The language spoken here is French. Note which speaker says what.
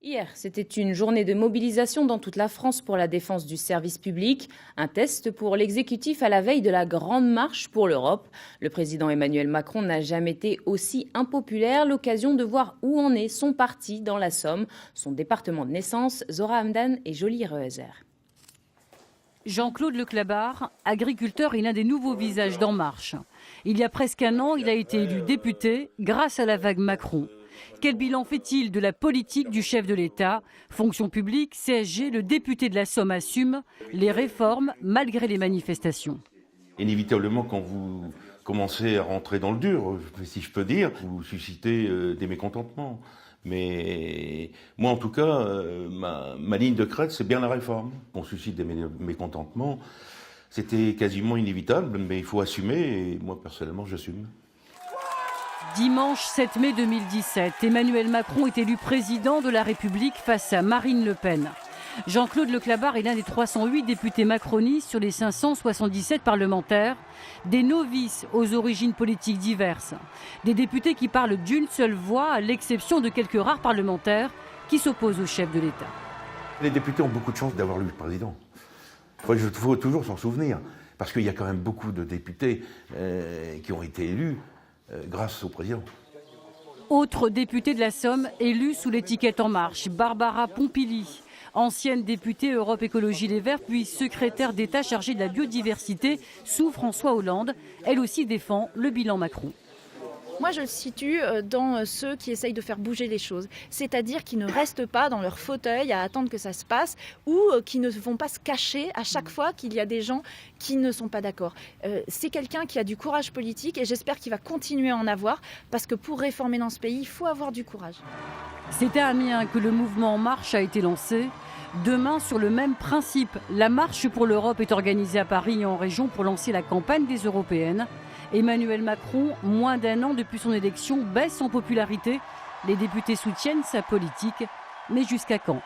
Speaker 1: Hier, c'était une journée de mobilisation dans toute la France pour la défense du service public, un test pour l'exécutif à la veille de la Grande Marche pour l'Europe. Le président Emmanuel Macron n'a jamais été aussi impopulaire, l'occasion de voir où en est son parti dans la Somme, son département de naissance, Zora Hamdan et Jolie Rehezer.
Speaker 2: Jean-Claude Leclabar, agriculteur et l'un des nouveaux visages d'En Marche. Il y a presque un an, il a été élu député grâce à la vague Macron. Quel bilan fait-il de la politique du chef de l'État? Fonction publique, CSG, le député de la Somme assume les réformes malgré les manifestations.
Speaker 3: Inévitablement, quand vous commencez à rentrer dans le dur, si je peux dire, vous suscitez des mécontentements. Mais moi, en tout cas, ma ligne de crête, c'est bien la réforme. On suscite des mécontentements. C'était quasiment inévitable, mais il faut assumer, et moi, personnellement, j'assume.
Speaker 2: Dimanche 7 mai 2017, Emmanuel Macron est élu président de la République face à Marine Le Pen. Jean-Claude Leclabar est l'un des 308 députés macronistes sur les 577 parlementaires, des novices aux origines politiques diverses, des députés qui parlent d'une seule voix, à l'exception de quelques rares parlementaires qui s'opposent au chef de l'État.
Speaker 3: Les députés ont beaucoup de chance d'avoir lu le président. Il faut toujours s'en souvenir, parce qu'il y a quand même beaucoup de députés qui ont été élus grâce au président.
Speaker 2: Autre députée de la Somme élue sous l'étiquette En Marche, Barbara Pompili, ancienne députée Europe Écologie Les Verts, puis secrétaire d'État chargée de la biodiversité sous François Hollande. Elle aussi défend le bilan Macron.
Speaker 4: Moi, je le situe dans ceux qui essayent de faire bouger les choses, c'est-à-dire qui ne restent pas dans leur fauteuil à attendre que ça se passe ou qui ne vont pas se cacher à chaque fois qu'il y a des gens qui ne sont pas d'accord. C'est quelqu'un qui a du courage politique et j'espère qu'il va continuer à en avoir parce que pour réformer dans ce pays, il faut avoir du courage.
Speaker 2: C'est à Amiens que le mouvement En Marche a été lancé. Demain, sur le même principe, la Marche pour l'Europe est organisée à Paris et en région pour lancer la campagne des Européennes. Emmanuel Macron, moins d'un an depuis son élection, baisse en popularité. Les députés soutiennent sa politique, mais jusqu'à quand ?